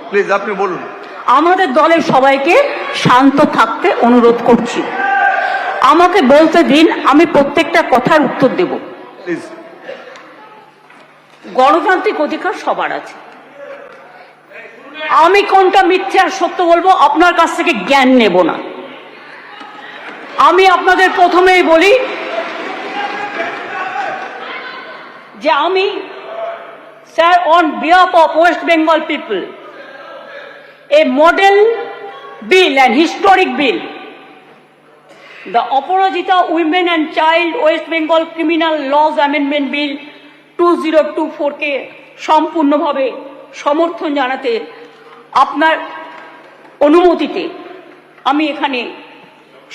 Please আপনি বলুন। আমাদের দলের সবাইকে শান্ত থাকতে অনুরোধ করছি। আমাকে বলতে দিন, আমি প্রত্যেকটা কথার উত্তর দেব। প্লিজ। গণতান্ত্রিক অধিকার সবার আছে। আমি কোনটা মিথ্যে আর সত্য বলবো, আপনার কাছ থেকে জ্ঞান নেব না। আমি আপনাদের প্রথমেই বলি যে আমি, sir, on behalf of West Bengal people, a model bill and historic bill, the Aparajita Women and Child West Bengal Criminal Laws Amendment Bill 2024 কে সম্পূর্ণভাবে সমর্থন জানাতে আপনার অনুমতিতে আমি এখানে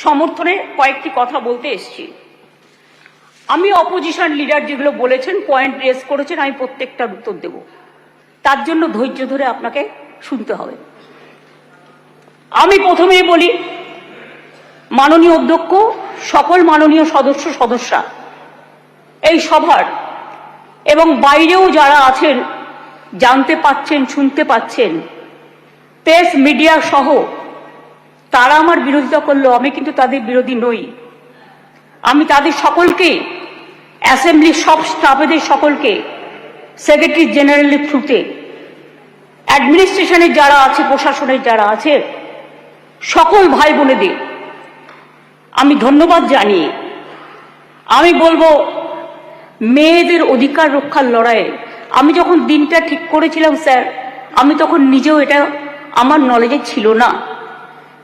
সমর্থনে কয়েকটি কথা বলতে এসেছি। আমি অপোজিশন লিডার যেগুলো বলেছেন, পয়েন্ট রেজ করেছেন, আমি প্রত্যেকটার উত্তর দেব। তার জন্য ধৈর্য ধরে আপনাকে শুনতে হবে। আমি প্রথমেই বলি, মাননীয় অধ্যক্ষ, সকল মাননীয় সদস্যা, এই সভার এবং বাইরেও যারা আছেন, জানতে পাচ্ছেন, শুনতে পাচ্ছেন, প্রেস মিডিয়া সহ, তারা আমার বিরোধিতা করলো, আমি কিন্তু তাদের বিরোধী নই। আমি তাদের সকলকে, অ্যাসেম্বলির সব স্টাফেদের সকলকে, সেক্রেটারি জেনারেলের থ্রুতে, অ্যাডমিনিস্ট্রেশনের যারা আছে, প্রশাসনের যারা আছে, সকল ভাই বোনেদের আমি ধন্যবাদ জানিয়ে আমি বলবো, মেয়েদের অধিকার রক্ষার লড়াইয়ে আমি যখন দিনটা ঠিক করেছিলাম স্যার, আমি তখন নিজেও এটা আমার নলেজে ছিল না,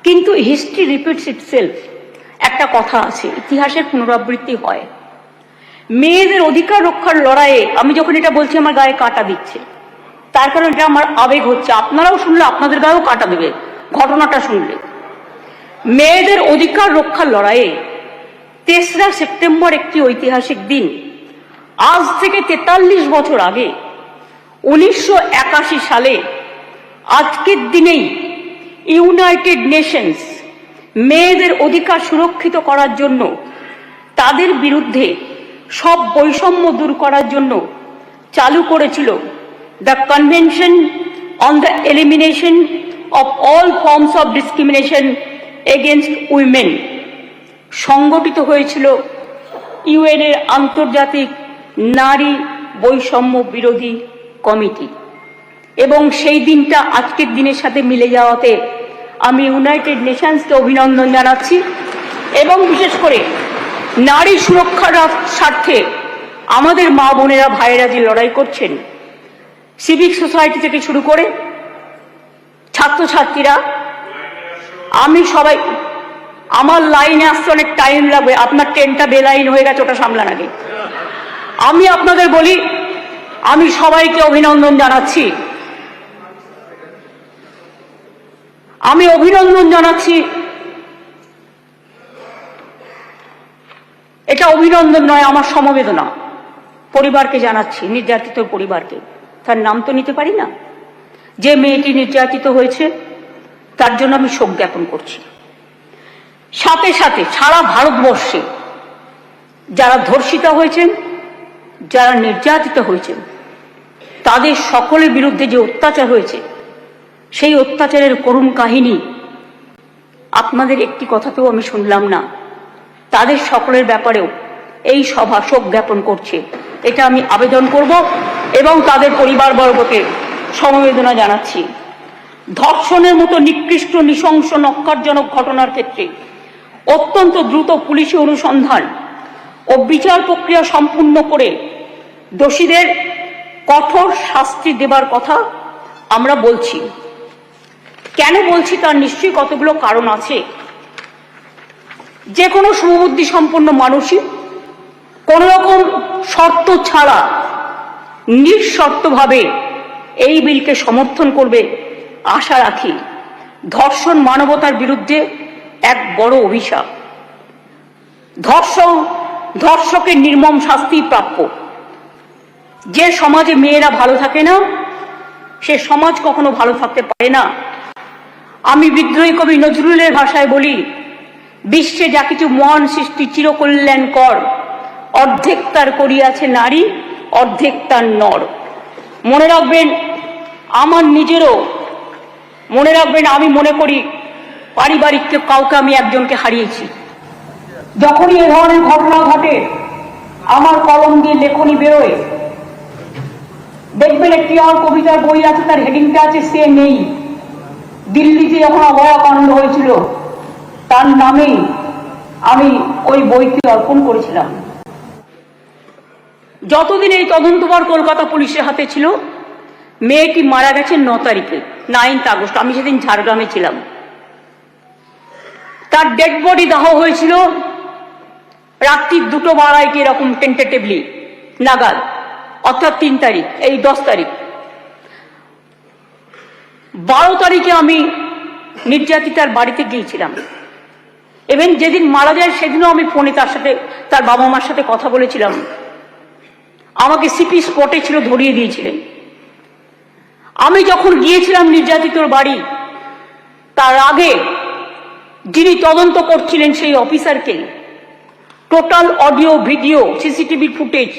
কিন্তু হিস্ট্রি রিপিটস ইটসেলফ। একটা কথা আছে, ইতিহাসের পুনরাবৃত্তি হয়। মেয়েদের অধিকার রক্ষার লড়াইয়ে আমি যখন এটা বলছি, আমার গায়ে কাঁটা দিচ্ছে, তার কারণ এটা আমার আবেগ হচ্ছে। আপনারাও শুনলে আপনাদের গায়েও কাঁটা দেবে ঘটনাটা শুনলে। মেয়েদের অধিকার রক্ষার লড়াইয়ে 3রা সেপ্টেম্বর একটি ঐতিহাসিক দিন। আজ থেকে 43 বছর আগে 1981 সালে আজকের দিনেই ইউনাইটেড নেশনস মেয়েদের অধিকার সুরক্ষিত করার জন্য, তাদের বিরুদ্ধে সব বৈষম্য দূর করার জন্য চালু করেছিল the convention on the elimination of all forms of discrimination against women. সংগঠিত হয়েছিল ইউএন এর আন্তর্জাতিক নারী বৈষম্য বিরোধী কমিটি, এবং সেই দিনটা আজকের দিনের সাথে মিলে যাওয়াতে আমি ইউনাইটেড নেশনসকে অভিনন্দন জানাচ্ছি। এবং বিশেষ করে নারী সুরক্ষার স্বার্থে আমাদের মা বোনেরা, ভাইয়েরা যে লড়াই করছেন, সিভিক সোসাইটি থেকে শুরু করে ছাত্রছাত্রীরা, আমি সবাই, আমার লাইনে আসতে অনেক টাইম লাগবে, আপনার ট্রেনটা বেলাইন হয়ে গেছে, ওটা সামলান আগে। আমি আপনাদের বলি, আমি সবাইকে অভিনন্দন জানাচ্ছি। আমি অভিনন্দন জানাচ্ছি, এটা অভিনন্দন নয়, আমার সমবেদনা পরিবারকে জানাচ্ছি, নির্যাতিত পরিবারকে। তার নাম তো নিতে পারি না, যে মেয়েটি নির্যাতিত হয়েছে তার জন্য আমি শোক জ্ঞাপন করছি। সাথে সাথে সারা ভারতবর্ষে যারা ধর্ষিতা হয়েছেন, যারা নির্যাতিত হয়েছেন, তাদের সকলের বিরুদ্ধে যে অত্যাচার হয়েছে, সেই অত্যাচারের করুণ কাহিনী আপনাদের একটি কথাতেও আমি শুনলাম না। তাদের সকলের ব্যাপারেও এই সভা শোক জ্ঞাপন করছে, এটা আমি আবেদন করব এবং তাদের পরিবারবর্গকে সমবেদনা জানাচ্ছি। ধর্ষণের মতো নিকৃষ্ট, নৃশংস, নক্কারজনক ঘটনার ক্ষেত্রে অত্যন্ত দ্রুত পুলিশি অনুসন্ধান ও বিচার প্রক্রিয়া সম্পূর্ণ করে দোষীদের কঠোর শাস্তি দেবার কথা আমরা বলছি। কেন বলছি তার নিশ্চয়ই কতগুলো কারণ আছে। যে কোনো সুবুদ্ধি সম্পন্ন মানুষই কোন রকম শর্ত ছাড়া নিঃশর্তভাবে এই বিলকে সমর্থন করবে আশা রাখি। ধর্ষণ মানবতার বিরুদ্ধে এক বড় অভিশাপ। ধর্ষকের নির্মম শাস্তি প্রাপ্য। যে সমাজে মেয়েরা ভালো থাকে না, সে সমাজ কখনো ভালো থাকতে পারে না। আমি বিদ্রোহী কবি নজরুলের ভাষায় বলি, বিশ্বে যা কিছু মহান সৃষ্টি চিরকল্যাণকর, অর্ধেক তার করিয়াছে নারী, অর্ধেক তার নর। মনে রাখবেন, আমার নিজেরও মনে রাখবেন, আমি মনে করি পারিবারিক কাউকে আমি একজনকে হারিয়েছি। যখনই এ ধরনের ঘটনা ঘটে আমার কলম দিয়ে লেখনী বেরোয়, দেখবেন একটি আমার কবিতার বই আছে, তার হেডিংটা আছে সে নেই। দিল্লিতে যখন অভয়াকাণ্ড হয়েছিল তার নামেই আমি ওই বইটি অর্পণ করেছিলাম। যতদিন এই তদন্তভার কলকাতা পুলিশের হাতে ছিল, মেয়েটি মারা গেছে 9 তারিখে, 9 আগস্ট। আমি সেদিন ঝাড়গ্রামে ছিলাম। তার ডেড বডি দাহ হয়েছিল রাত্রি 2:12 এরকম টেন্টেটিভলি নাগাদ, অর্থাৎ 3 তারিখ, এই 10 তারিখ। 12 তারিখে আমি নির্যাতিতার বাড়িতে গিয়েছিলাম। এবং যেদিন মারা যায় সেদিনও আমি ফোনে তার সাথে, তার বাবা মার সাথে কথা বলেছিলাম। আমাকে সিপি স্পটে ছিল, ধরিয়ে দিয়েছিলেন। আমি যখন গিয়েছিলাম নির্যাতিতর বাড়ি, তার আগে যিনি তদন্ত করছিলেন সেই অফিসারকে total audio, video, CCTV footage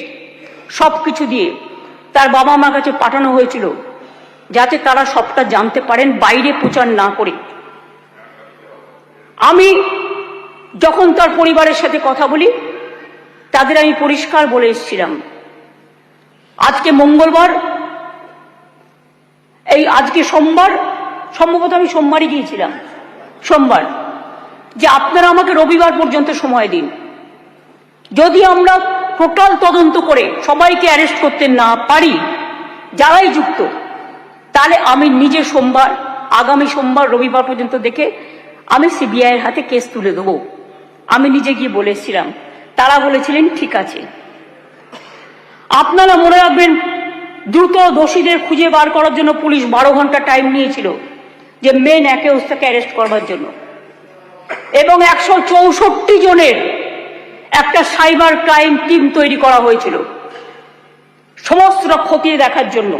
সবকিছু দিয়ে তার বাবা মার কাছে পাঠানো হয়েছিল, যাতে তারা সবটা জানতে পারেন, বাইরে প্রচার না করে। আমি যখন তার পরিবারের সাথে কথা বলি, তাদের আমি পরিষ্কার বলে এসেছিলাম, আজকে মঙ্গলবার, এই আজকে সোমবার, সম্ভবত আমি সোমবারই গিয়েছিলাম, সোমবার, যে আপনারা আমাকে রবিবার পর্যন্ত সময় দিন। যদি আমরা টোটাল তদন্ত করে সবাইকে অ্যারেস্ট করতে না পারি, যারাই যুক্ত, তাহলে আমি নিজে সোমবার, আগামী সোমবার, রবিবার পর্যন্ত দেখে আমি সিবিআই এর হাতে কেস তুলে দেবো। আমি নিজে গিয়ে বলেছিলাম, তারা বলেছিলেন ঠিক আছে। আপনারা মনে রাখবেন, দ্রুত দোষীদের খুঁজে বার করার জন্য পুলিশ 12 ঘন্টা টাইম নিয়েছিল, যে মেন অ্যাকিউজটাকে অ্যারেস্ট করবার জন্য, এবং 164 জনের একটা সাইবার ক্রাইম টিম তৈরি করা হয়েছিল সমস্ত খতিয়ে দেখার জন্য।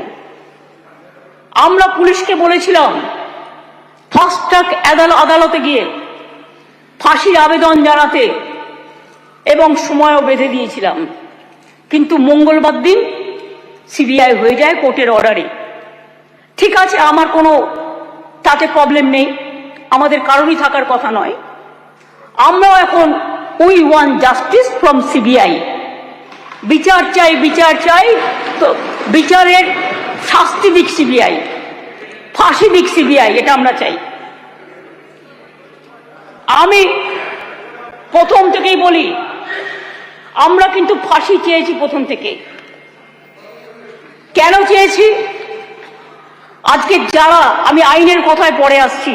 আমরা পুলিশকে বলেছিলাম ফাস্ট ট্র্যাক আদালতে গিয়ে ফাঁসির আবেদন জানাতে, এবং সময়ও বেঁধে দিয়েছিলাম। কিন্তু মঙ্গলবার দিন সিবিআই হয়ে যায় কোর্টের অর্ডারে। ঠিক আছে, আমার কোনো তাতে প্রবলেম নেই, আমাদের কারোরই থাকার কথা নয়। আমরাও এখন we want justice from CBI. বিচার চাই, বিচার চাই, তো বিচারের শাস্তি দিক সিবিআই, ফাঁসি দিক সিবিআই, এটা আমরা চাই। আমি প্রথম থেকেই বলি, আমরা কিন্তু ফাঁসি চেয়েছি প্রথম থেকে। কেন চেয়েছি? আজকে যারা, আমি আইনের কথায় পরে আসছি,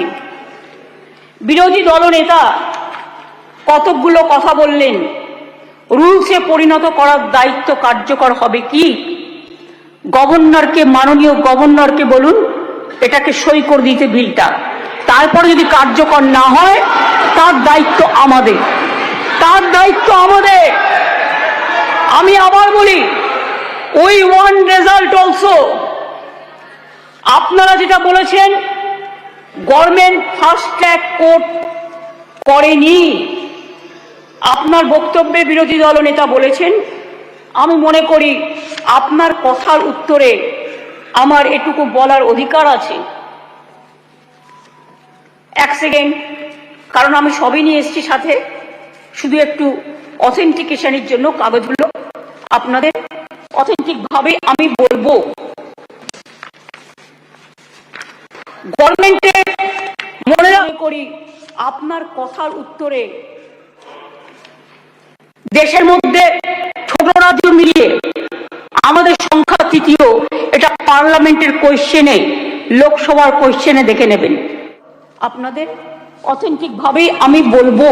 বিরোধী দলনেতা কতকগুলো কথা বললেন, রুলসে পরিণত করার দায়িত্ব কার্যকর হবে কি? গভর্নরকে, মাননীয় গভর্নরকে বলুন এটাকে সই করে দিতে বিলটা, তারপরে যদি কার্যকর না হয় তার দায়িত্ব আমাদের, তার দায়িত্ব আমাদের। আমি আবার বলি, উই ওয়ান্ট রেজাল্ট অলসো। আপনারা যেটা বলেছেন গভর্নমেন্ট ফাস্ট ট্র্যাক কোর্ট করেনি, আপনার বক্তব্যে বিরোধী দলনেতা বলেছেন। আমি মনে করি আপনার কথার উত্তরে আমার এটুকু বলার অধিকার আছে। এক সেকেন্ড, কারণ আমি সবই নিয়ে এসেছি সাথে, শুধু একটু অথেন্টিকেশনের জন্য কাগজগুলো আপনাদের অথেন্টিক ভাবে আমি বলবো। গভর্নমেন্টের মনে করি আপনার কথার উত্তরে দেশের মধ্যে ছোট রাজ্য মিলিয়ে আমাদের সংখ্যা 3য়, এটা পার্লামেন্টের কোয়েশ্চেনে, লোকসভার কোয়েশ্চেনে দেখে নেবেন। আপনাদের অথেন্টিক ভাবেই আমি বলবো।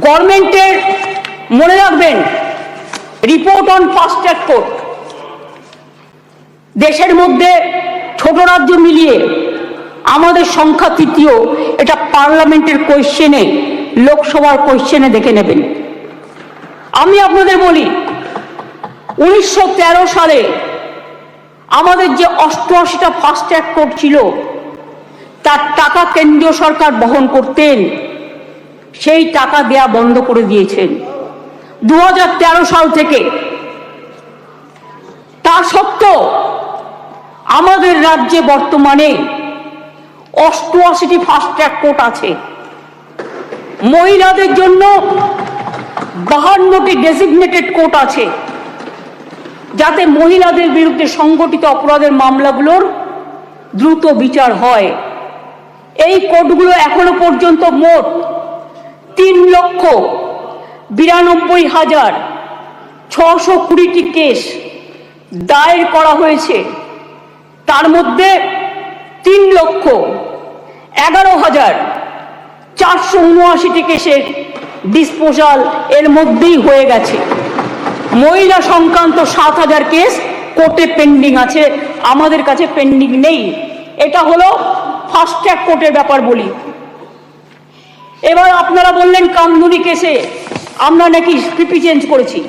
গভর্নমেন্টের মনে রাখবেন, report on fast track court, দেশের মধ্যে ছোট রাজ্য মিলিয়ে আমাদের সংখ্যা 3য়, এটা পার্লামেন্টের কোয়েশ্চেনে, লোকসভার কোয়েশ্চেনে দেখে নেবেন। আমি আপনাদের বলি, 1913 সালে আমাদের যে 88টা ফাস্ট ট্র্যাক কোর্ট ছিল, তার টাকা কেন্দ্রীয় সরকার বহন করতেন, সেই টাকা দেয়া বন্ধ করে দিয়েছেন 2013 সাল থেকে। তা সত্ত্বেও আমাদের রাজ্যে বর্তমানে 88টি ফাস্ট ট্র্যাক কোর্ট আছে, মহিলাদের জন্য 52টি ডেজিগনেটেড কোর্ট আছে, যাতে মহিলাদের বিরুদ্ধে সংগঠিত অপরাধের মামলাগুলোর দ্রুত বিচার হয়। এই কোর্টগুলো এখনো পর্যন্ত মোট 3,92,620টি কেস দায়ের করা হয়েছে। তার মধ্যে 3,11,479টি কেসের ডিসপোজাল এর মধ্যেই হয়ে গেছে। মহিলা সংক্রান্ত 7,000 কেস কোর্টে পেন্ডিং আছে, আমাদের কাছে পেন্ডিং নেই। এটা হলো ফাস্ট ট্র্যাক কোর্টের ব্যাপার বলি। এবার আপনারা বললেন কামদুনি কেসে আমরা নাকি পিপি চেঞ্জ করেছি।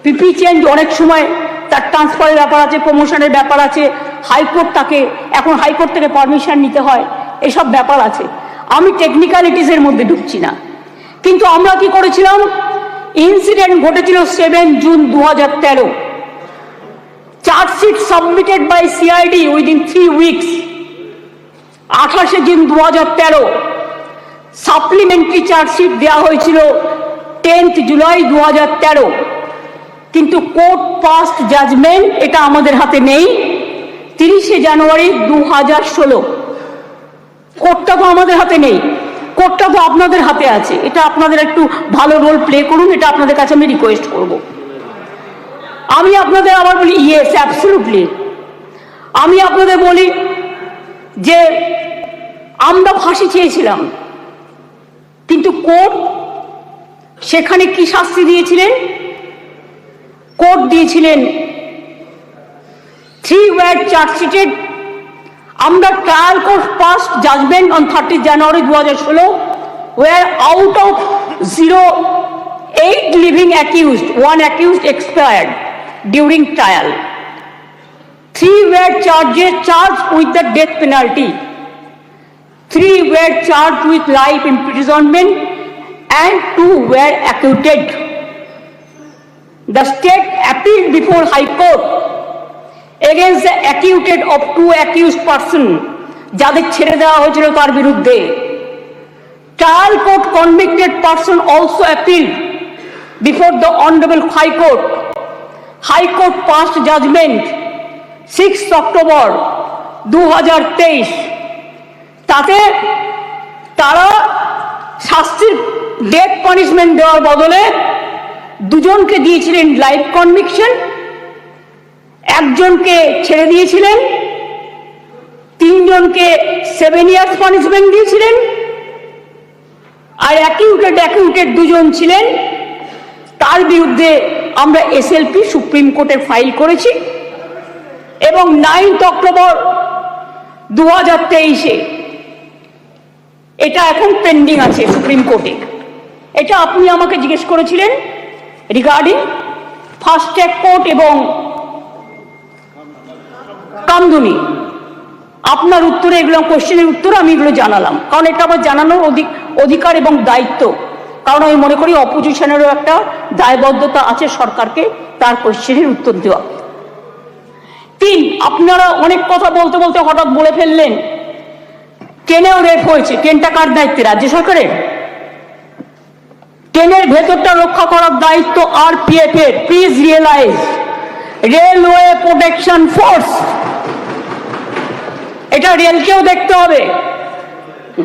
পিপি চেঞ্জ অনেক সময় তার ট্রান্সফারের ব্যাপার আছে, প্রমোশনের ব্যাপার আছে, হাইকোর্ট তাকে এখন হাইকোর্ট থেকে পারমিশন নিতে হয়, এসব ব্যাপার আছে। আমি টেকনিক্যালিটিসের মধ্যে ঢুকছি না। কিন্তু আমরা কি করেছিলাম, ইনসিডেন্ট ঘটেছিল 7 June 2013। Charge sheet submitted by CID within 3 weeks 28 June 2013। Supplementary charge sheet দেওয়া হয়েছিল 10 জুলাই 2013। কিন্তু কোর্ট পাস্ট জাজমেন্ট এটা আমাদের হাতে নেই 30 জানুয়ারি 2016। কোর্টটা তো আমাদের হাতে নেই, কোর্টটা তো আপনাদের হাতে আছে। এটা আপনাদের একটু ভালো রোল প্লে করুন, এটা আপনাদের কাছে আমি রিকোয়েস্ট করব। আমি আপনাদের আবার বলি, ইয়েস অ্যাবসলিউটলি, আমি আপনাদের বলি যে আমরা ফাঁসি চেয়েছিলাম, কিন্তু কোর্ট সেখানে কি শাস্তি দিয়েছিলেন? কোর্ট দিয়েছিলেন 3 were charged under trial court passed judgment on 30 January 2016, where out of 8 living accused, 1 accused expired during trial. 3 were charged with the death penalty. 3 were charged with life imprisonment and 2 were acquitted. The state appealed before High Court against the acquitted of 2 accused persons, যাদের ছেড়ে দেওয়া হয়েছিল তার বিরুদ্ধে। Trial court convicted person also appealed before the Honorable High Court. High Court passed judgment 6 October 2023। তাতে তারা শাস্তির death punishment দেওয়ার বদলে 2 জনকে দিয়েছিলেন লাইফ কনভিকশন, 1 জনকে ছেড়ে দিয়েছিলেন, 3 জনকে 7 ইয়ার্স পানিশমেন্ট দিয়েছিলেন, আর অ্যাকিউটেড 2 জন ছিলেন, তার বিরুদ্ধে আমরা এসএলপি সুপ্রিম কোর্টে ফাইল করেছি এবং 9 অক্টোবর 2023 এটা এখন পেন্ডিং আছে সুপ্রিম কোর্টে। এটা আপনি আমাকে জিজ্ঞেস করেছিলেন রিগার্ডিং ফাস্ট ট্র্যাক কোর্ট এবং কামদুনি। আপনার উত্তরে এগুলো কোশ্চেনের উত্তর আমি এগুলো জানালাম, কারণ এটা আমার জানানোর অধিকার এবং দায়িত্ব। কারণ আমি মনে করি অপোজিশনেরও একটা দায়বদ্ধতা আছে সরকারকে তার কোশ্চেনের উত্তর দেওয়া। 3, আপনারা অনেক কথা বলতে বলতে হঠাৎ বলে ফেললেন ট্রেনেও রেপ হয়েছে। ট্রেনটা কার দায়িত্বে? রাজ্য সরকারের। ট্রেনের ভেতরটা রক্ষা করার দায়িত্ব আরপিএফ এর। Please realise, railway protection force. এটা রেলকেও দেখতে হবে,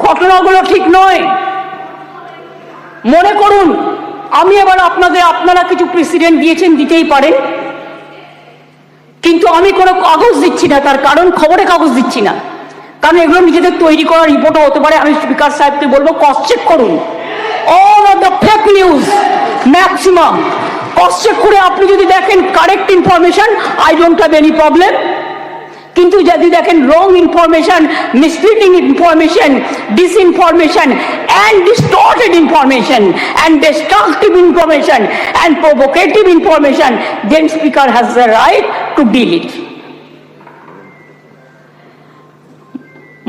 ঘটনাগুলো ঠিক নয়। মনে করুন আমি এবার আপনারা কিছু প্রেসিডেন্ট দিয়েছেন, দিতেই পারেন, কিন্তু আমি কোনো কাগজ দিচ্ছি না। তার কারণ খবরে কাগজ দিচ্ছি না, কারণ এগুলো নিজেদের তৈরি করা রিপোর্টও হতে পারে। আমি স্পিকার সাহেবকে বলবো ক্রস চেক করুন all of the fake news, maximum cross check করে আপনি যদি দেখেন correct information, I don't have any problem. কিন্তু যদি দেখেন wrong information, misleading information, disinformation and distorted information and destructive information and provocative information, then speaker has the right to deal it.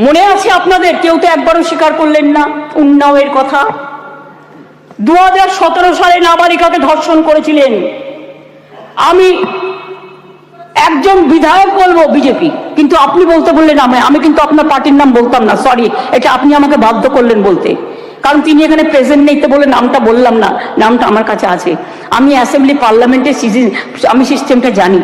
মনে আছে আপনাদের? কেউ তো একবারও স্বীকার করলেন না উন্নাওয়ের কথা। 2017 সালে নাবালিকাকে ধর্ষণ করেছিলেন। আমি একজন বিধায়ক বলবো বিজেপি, কিন্তু আপনি বলতে বললেন আমি কিন্তু আপনার পার্টির নাম বলতাম না, সরি, এটা আপনি আমাকে বাধ্য করলেন বলতে, কারণ তিনি এখানে প্রেজেন্ট নেই তো বলে নামটা বললাম না, নামটা আমার কাছে আছে। আমি অ্যাসেম্বলি পার্লামেন্টের আমি সিস্টেমটা জানি।